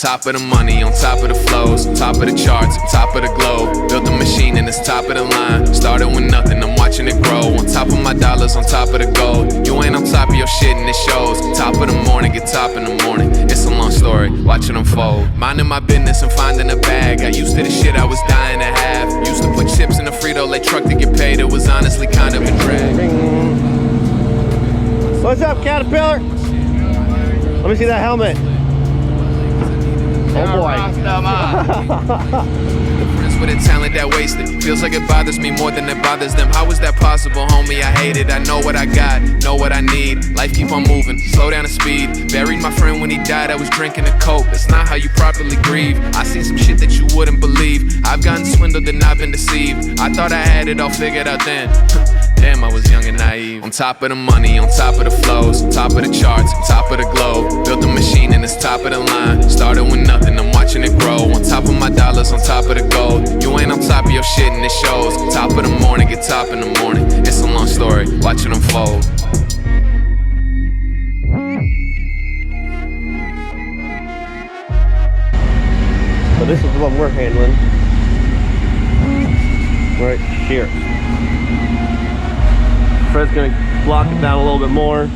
top of the money, on top of the flows, top of the charts, top of the globe. Built a machine and it's top of the line. Started with nothing, I'm watching it grow. On top of my dollars, on top of the gold. You ain't on top of your shit and it shows. Top of the morning, get top in the morning. It's a long story, watch it unfold. Minding my business and finding a bag. I used to the shit I was dying to have. Used to put chips in the Frito-Lay truck to get paid. It was honestly kind of a drag. What's up, Caterpillar? Let me see that helmet. Oh boy. Friends with a talent that wasted. Feels like it bothers me more than it bothers them. How is that possible, homie? I hate it. I know what I got, know what I need. Life keep on moving, slow down the speed. Buried my friend when he died, I was drinking a Coke. That's not how you properly grieve. I seen some shit that you wouldn't believe. I've gotten swindled and I've been deceived. I thought I had it all figured out then. Damn, I was young and naive. On top of the money, on top of the flows, top of the charts, top of the globe. Built a machine and it's top of the line. Started with nothing, I'm watching it grow. On top of my dollars, on top of the gold. You ain't on top of your shit and it shows. Top of the morning, get top in the morning. It's a long story, watch it unfold. So this is what we're handling. Right here. Fred's gonna block it down a little bit more.